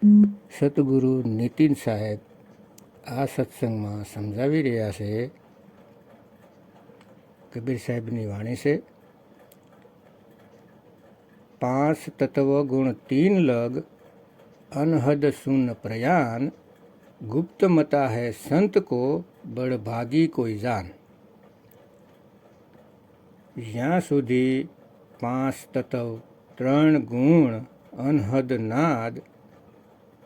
સતગુરુ નીતિન સાહેબ આ સત્સંગમાં સમજાવી રહ્યા છે. કબીર સાહેબની વાણી છે. 5 તત્વ ગુણ 3 લગ અનહદ સુન પ્રયાન, ગુપ્ત મતા है संत को बड़भागी कोई जान. જ્યાં સુધી 5 તત્વ 3 ગુણ અનહદ નાદ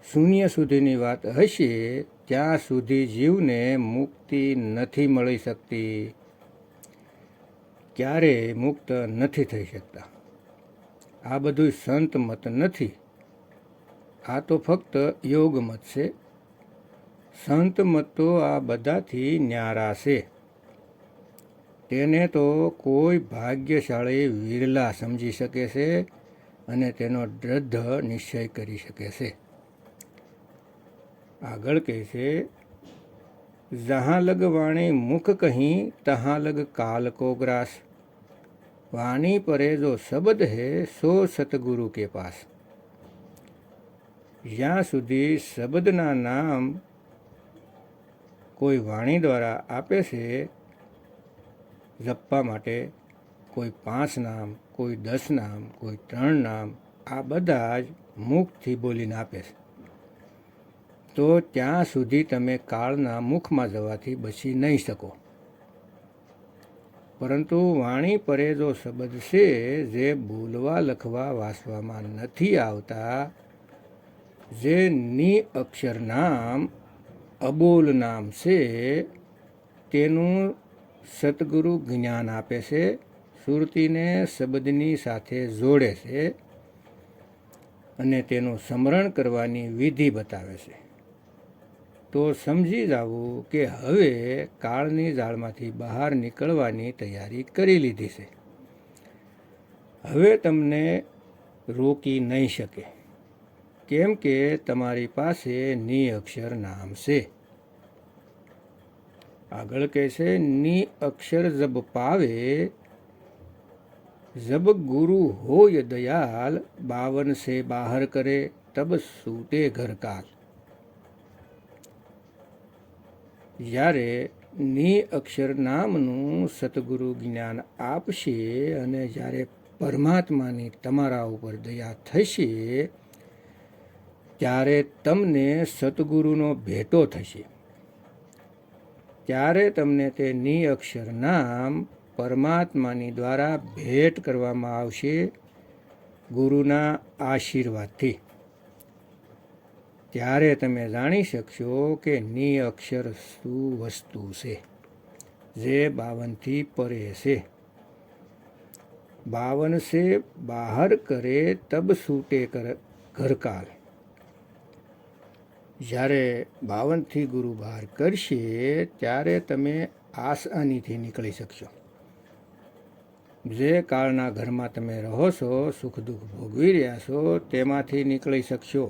શૂન્ય સુધીની વાત હશે ત્યાં સુધી જીવને મુક્તિ નથી મળી શકતી, ક્યારેય મુક્ત નથી થઈ શકતા. આ બધું સંત મત નથી, આ તો ફક્ત યોગ મત છે. સંત મત તો આ બધાથી ન્યારા છે. તેને તો કોઈ ભાગ્યશાળી વિરલા સમજી શકે છે અને તેનો દ્રઢ નિશ્ચય કરી શકે છે. આગળ કહે છે, જहाँ लग वाणी मुख कहीं तहाँ लग काल को ग्रास, वाणी परे जो शब्द है सो सतगुरु के पास. જ્યાં સુધી શબ્દના નામ કોઈ વાણી દ્વારા આપે છે જપવા માટે, કોઈ 5 નામ, કોઈ 10 નામ, કોઈ 3 નામ, આ બધા જ મુખથી બોલીને આપે છે, તો ત્યાં સુધી તમે કાળના મુખમાં જવાથી બચી નહીં શકો. પરંતુ વાણી પરે જો શબ્દ છે જે બોલવા લખવા વાંચવામાં નથી આવતા, જે ની અક્ષર નામ અબોલ નામ છે, તેનું સતગુરુ જ્ઞાન આપે છે, સુરતીને શબ્દની સાથે જોડે છે અને તેનું સ્મરણ કરવાની વિધિ બતાવે છે. તો સમજી જાવું કે હવે કાળની જાળમાંથી બહાર નીકળવાની તૈયારી કરી લીધી છે. હવે તમને રોકી નહીં શકે, કેમ કે તમારી પાસે ની અક્ષર નામ છે. આગળ કહે છે, ની અક્ષર જબ પાવે જબ ગુરુ હોય દયાલ, 52 से बाहर करे तब सूटे घर काल. જ્યારે ની અક્ષર નામનું સતગુરુ જ્ઞાન આપશે અને જ્યારે પરમાત્માની તમારા ઉપર દયા થશે ત્યારે તમને સતગુરુનો ભેટો થશે. ત્યારે તમને તે ની અક્ષર નામ પરમાત્માની દ્વારા ભેટ કરવામાં આવશે ગુરુના આશીર્વાદથી. ત્યારે તમે જાણી શકશો કે ની અક્ષર શું વસ્તુ છે જે 52થી પરે છે. 52 से बाहर करे तब सूटे ઘરકાલ. જ્યારે 52થી ગુરુ બહાર કરશે ત્યારે તમે આસાનીથી નીકળી શકશો. જે કાળના ઘરમાં તમે રહો છો, સુખ દુઃખ ભોગવી રહ્યા છો, તેમાંથી નીકળી શકશો.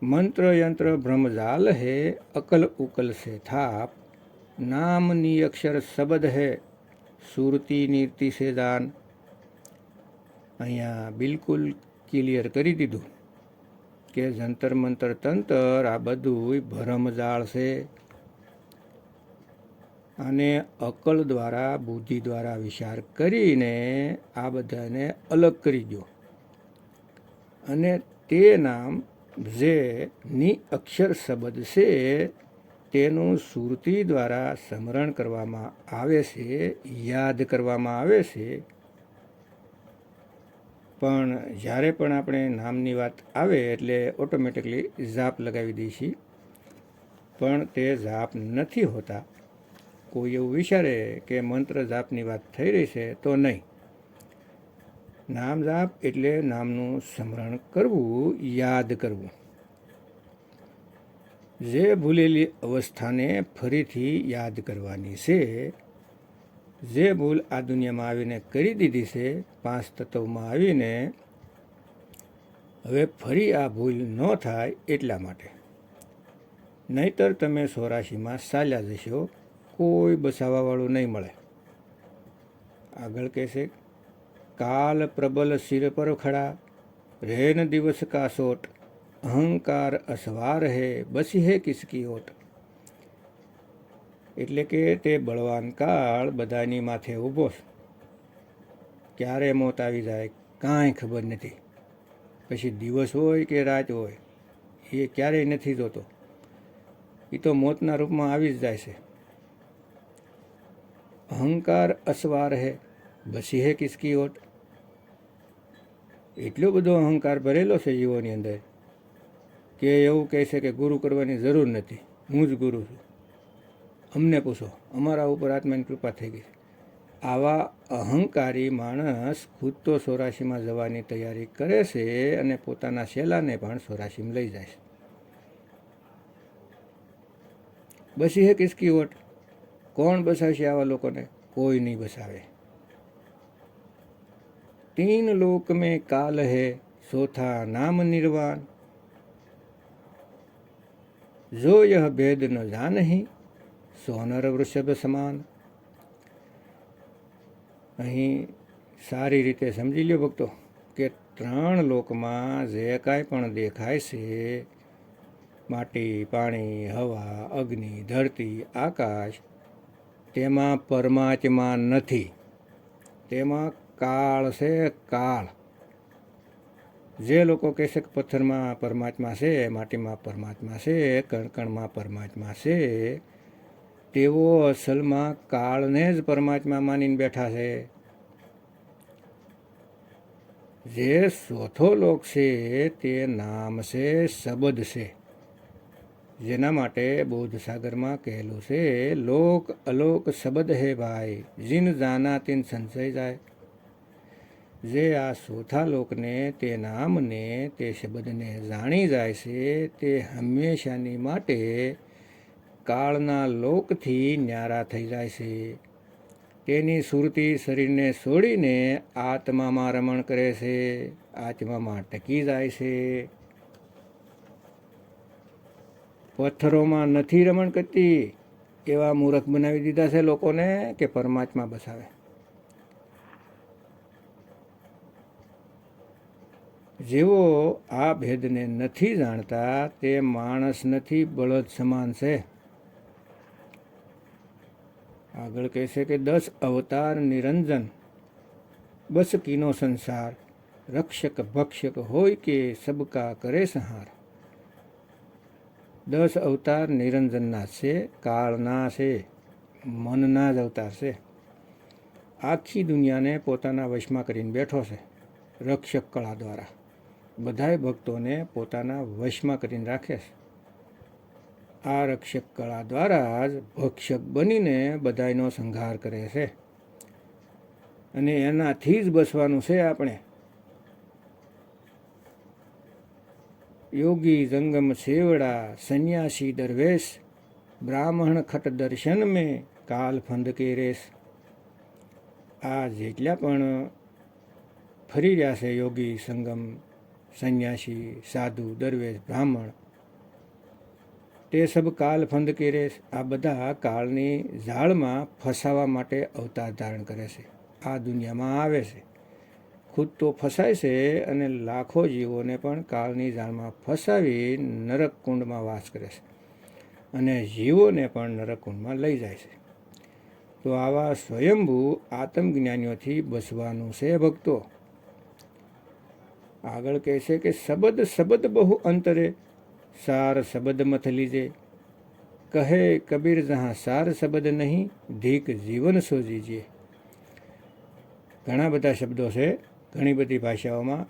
મંત્ર યંત્ર ભ્રમજાલ હે અકલ ઉકલ સે થાપ, નામ ની અક્ષર શબ્દ હે સુરતી નીતિ સે દાન. અહીંયા બિલકુલ ક્લિયર કરી દીધું કે જંતર મંતર તંતર આ બધું ભરમજાળ છે અને અકલ દ્વારા, બુદ્ધિ દ્વારા વિચાર કરીને આ બધાને અલગ કરી દો અને તે નામ જે ની અક્ષર શબ્દ છે તેનું સુરતી દ્વારા સ્મરણ કરવામાં આવે છે, યાદ કરવામાં આવે છે. પણ જ્યારે પણ આપણે નામની વાત આવે એટલે ઓટોમેટિકલી જાપ લગાવી દઈશું, પણ તે જાપ નથી હોતા. કોઈ એવું વિચારે કે મંત્ર જાપની વાત થઈ રહી છે તો નહીં. નામ જાપ એટલે નામનું સ્મરણ કરવું, યાદ કરવું. જે ભૂલેલી અવસ્થાને ફરીથી યાદ કરવાની છે. જે ભૂલ આ દુનિયામાં આવીને કરી દીધી છે 5 તત્વમાં આવીને, હવે ફરી આ ભૂલ ન થાય એટલા માટે. નહીતર તમે 84માં ચાલ્યા જશો, કોઈ બસાવવાવાળું નહીં મળે. આગળ કહેશે, કાલ પ્રબલ સિર પર ખડા, રેન દિવસ કા સોટ, અહંકાર અસવાર હે બસી હે કિસકી ઓટ. એટલે કે તે બળવાન કાળ બધાની માથે ઊભો છે. ક્યારે મોત આવી જાય કાંઈ ખબર નથી. પછી દિવસ હોય કે રાત હોય એ ક્યારેય નથી જોતો. એ તો મોતના રૂપમાં આવી જ જાય છે. અહંકાર અસવાર હે બસી હે કિસકી ઓટ. એટલો બધો અહંકાર ભરેલો છે જીવોની અંદર કે એવું કહે છે કે ગુરુ કરવાની જરૂર નથી, હું જ ગુરુ છું, અમને પૂછો, અમારા ઉપર આત્માની કૃપા થઈ ગઈ. આવા અહંકારી માણસ ખુદ તો 84માં જવાની તૈયારી કરે છે અને પોતાના શેલાને પણ 84માં લઈ જાય છે. બસી હે કિસકી ઓટ. કોણ બસાવશે આવા લોકોને? કોઈ નહીં બસાવે. तीन लोक में काल है सोथा नाम निर्वाण. जो यह भेद न जानहि सोनर वृषभ સમાન. અહીં સારી રીતે સમજી લ્યો ભક્તો કે 3 લોકમાં જે કાંઈ પણ દેખાય છે, માટી, પાણી, હવા, અગ્નિ, ધરતી, આકાશ, તેમાં પરમાત્મા નથી. તેમાં કાળ છે, કાળ. જે લોકો કહેશે કે પથ્થરમાં પરમાત્મા છે, માટીમાં પરમાત્મા છે, કણકણમાં પરમાત્મા છે, તેઓ અસલમાં કાળને જ પરમાત્મા માનીને બેઠા છે. જે ચોથો લોક છે તે નામ છે, શબ્દ છે. જેના માટે બૌદ્ધ સાગરમાં કહેલું છે, લોક અલોક શબ્દ હે ભાઈ, જીન જાના તીન સંશય જાય. જે આ ચોથા લોકને, તે નામને, તે શબ્દને જાણી જાય છે, તે હંમેશાની માટે કાળના લોકથી ન્યારા થઈ જાય છે. તેની સુરતી શરીરને છોડીને આત્મામાં રમણ કરે છે, આત્મામાં ટકી જાય છે. પથ્થરોમાં નથી રમણ કરતી એવા મૂર્ખ બનાવી દીધા છે લોકોને કે પરમાત્મા બસાવે. જેઓ આ ભેદને નથી જાણતા તે માણસ નથી, બળદ સમાન છે. આગળ કહે છે કે 10 અવતાર નિરંજન બસ કીનો સંસાર, રક્ષક ભક્ષક હોય કે સબકા કરે સંહાર. 10 અવતાર નિરંજનના છે, કાળના છે, મનના જ અવતાર છે. આખી દુનિયાને પોતાના વશમાં કરીને બેઠો છે રક્ષક કળા દ્વારા. બધાય ભક્તોને પોતાના વશમાં કરીને રાખે છે. આ રક્ષક કળા દ્વારા જ ભક્ષક બનીને બધાયનો સંહાર કરે છે અને એનાથી જ બસવાનું છે આપણે. યોગી જંગમ સેવડા સંન્યાસી દરવેશ, બ્રાહ્મણ ખટ દર્શન મેં કાલ ફંદ કે રેસ. આ જેટલા પણ ફરી રહ્યા છે યોગી, સંગમ, સંન્યાસી, સાધુ, દરવેશ, બ્રાહ્મણ, તે સબ કાલ ફંદ કે રેસ. આ બધા કાળની જાળમાં ફસાવા માટે અવતાર ધારણ કરે છે, આ દુનિયામાં આવે છે. ખુદ તો ફસાય છે અને લાખો જીવોને પણ કાળની જાળમાં ફસાવી નરક કુંડમાં વાસ કરે છે અને જીવોને પણ નરક કુંડમાં લઈ જાય છે. તો આવા સ્વયંભૂ આત્મજ્ઞાનીઓથી બસવાનું છે ભક્તો. આગળ કહે છે કે શબ્દ શબ્દ બહુ અંતરે, સાર શબ્દ મથ લીજે. કહે કબીર જहाँ સાર શબ્દ નહીં, ધીક જીવન સો જીજે. ઘણા બધા શબ્દો છે, ઘણી બધી ભાષાઓમાં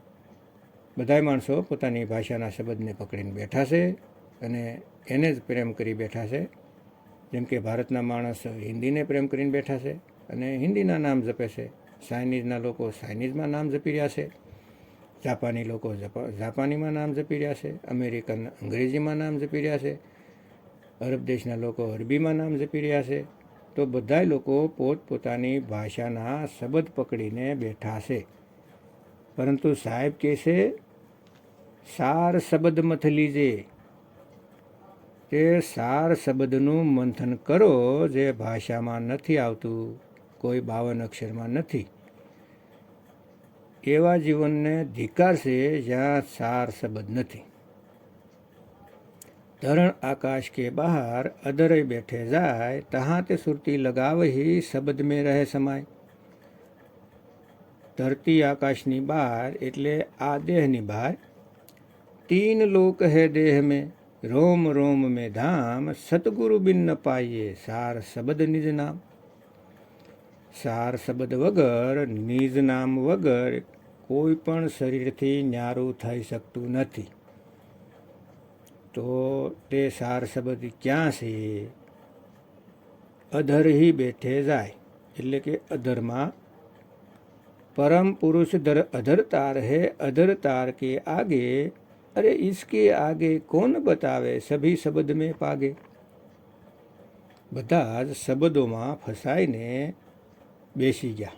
બધાય માણસો પોતાની ભાષાના શબ્દને પકડીને બેઠા છે અને એને જ પ્રેમ કરી બેઠા છે. જેમ કે ભારતના માણસ હિન્દીને પ્રેમ કરીને બેઠા છે અને હિન્દીના નામ જપે છે. ચાઇનીઝના લોકો ચાઇનીઝમાં નામ જપી રહ્યા છે. જાપાની લોકો જાપાનીમાં નામ જપી રહ્યા છે. અમેરિકન અંગ્રેજીમાં નામ જપી રહ્યા છે. અરબ દેશના લોકો અરબીમાં નામ જપી રહ્યા છે. તો બધાય લોકો પોતપોતાની ભાષાના શબ્દ પકડીને બેઠા છે. પરંતુ સાહેબ કહે છે સાર શબ્દ મથ લીજે. તે સાર શબ્દનું મંથન કરો જે ભાષામાં નથી આવતું, કોઈ 52 અક્ષરમાં નથી. એવા જીવનને ધિક્કાર છે જ્યાં સાર શબ્દ નથી. धरण आकाश के बाहर अधर बैठे जाए, तहाँ ते सुरती लगाव ही शब्द में रहे समाय। धरती आकाशनी बार एटले आ देहनी बार। तीन लोक है देह में, रोम रोम में धाम। सतगुरु बिन न पाइए, सार शब्द निज नाम। सार शब्द वगर, निज नाम वगर કોઈ પણ શરીરથી ન્યારું થઈ શકતું નથી. તો તે સાર શબ્દ ક્યાં છે? અધર ही બેઠે જાય, એટલે કે અધરમાં. परम पुरुष अधर तार है, अधर तार के आगे, अरे इसके आगे कौन बतावे, सभी शब्द में पागे. બધા જ શબ્દોમાં ફસાઈને બેસી ગયા.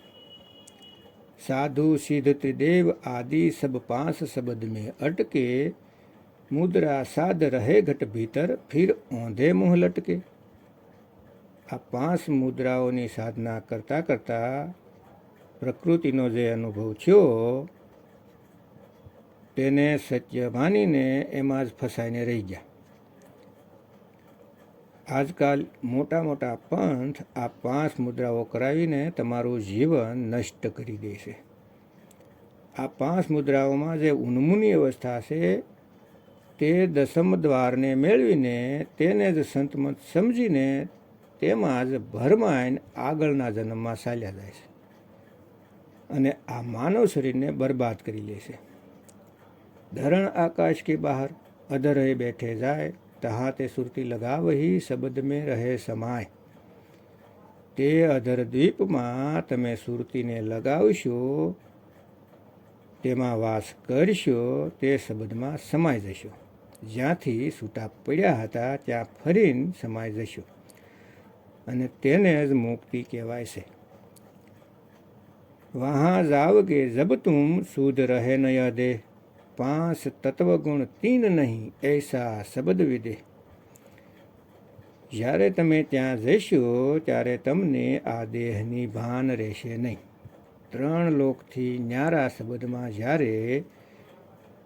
साधु सिद्ध त्रिदेव आदि सब 5 शब्द में अटके, मुद्रा साध रहे घट भीतर, फिर औंधे मुँह लटके. आ 5 मुद्राओनी साधना करता करता प्रकृतिनो जे अनुभव थयो तेने सत्य मानीने एमां ज फसाईने रही गया. आजकाल मोटा मोटा पंथ आ 5 मुद्राओ करावीने तमारुं जीवन नष्ट करी दे छे. आ 5 मुद्राओमां जे उन्मुनी अवस्था छे ते दशम द्वारने मेळवीने तेने ज संतमत समजीने तेमां ज भरमाईने आगळना जन्ममां चाल्या जाय छे अने आ मानव शरीरने बर्बाद करी ले छे. धरण आकाश के बाहर अधर ही बैठे जाए, तहाँ ते सुरती लगाव ही शब्द में रहे समाय. ते अधर द्वीप में तमे सुरती ने लगावशो, तेमां वास करशो, ते शब्द में समाय जशो. ज्यांथी छूटा पड्या हता त्यां फरीने समाय जशो अने तेने ज मुक्ति कहेवाय छे. वहाँ जाओगे जब तुम शुद्ध रहे न यह देह, 5 तत्व गुण 3 नहीं, ऐसा शब्द विदे. જ્યારે તમે ત્યાં જશો ત્યારે તમને આ દેહની ભાન રહેશે નહીં. 3 લોકથી ન્યારા શબ્દમાં જ્યારે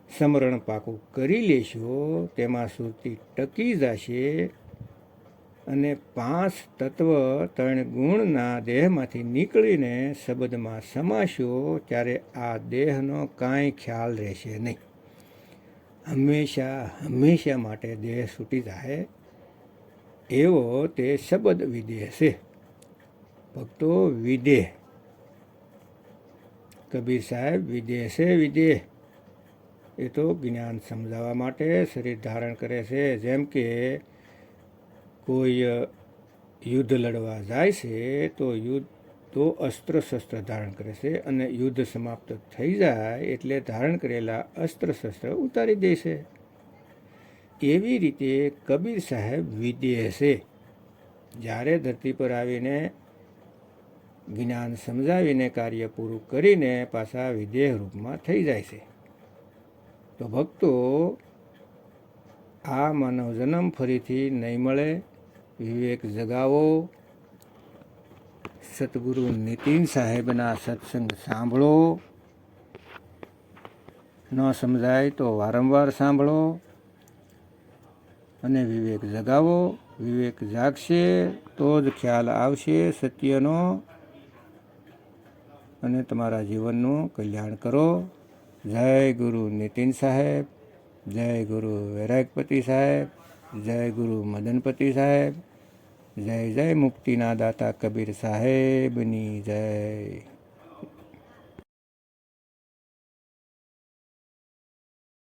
સમરણ પાકું કરી લેશો તેમાં સુરતી ટકી જશે અને 5 તત્વ 3 ગુણના દેહમાંથી નીકળીને શબ્દમાં સમાશો ત્યારે આ દેહનો કાંઈ ખ્યાલ રહેશે નહીં. હંમેશા હંમેશા માટે દેહ છૂટી જાય એવો તે શબ્દ વિદેહ છે. ભક્તો વિદેહ, કબીર સાહેબ વિદેહ છે વિદેહ. એ તો જ્ઞાન સમજાવવા માટે શરીર ધારણ કરે છે. જેમ કે કોઈ યુદ્ધ લડવા જાય છે તો અસ્ત્ર શસ્ત્ર ધારણ કરે છે અને યુદ્ધ સમાપ્ત થઈ જાય એટલે ધારણ કરેલા અસ્ત્ર શસ્ત્ર ઉતારી દે છે. એવી રીતે કબીર સાહેબ વિદેહ છે. જ્યારે ધરતી પર આવીને જ્ઞાન સમજાવીને કાર્ય પૂરું કરીને પાછા વિદેહ રૂપમાં થઈ જાય છે. તો ભક્તો, આ માનવ જન્મ ફરીથી નહીં મળે. વિવેક જગાવો. સતગુરુ નીતિન સાહેબના સત્સંગ સાંભળો. ન સમજાય તો વારંવાર સાંભળો અને વિવેક જગાવો. વિવેક જાગશે તો જ ખ્યાલ આવશે સત્યનો અને તમારા જીવનનું કલ્યાણ કરો. જય ગુરુ નીતિન સાહેબ, જય ગુરુ વૈરાગપતિ સાહેબ, જય ગુરુ મદનપતિ સાહેબ, જય જય મુક્તિના દાતા કબીર સાહેબની જય.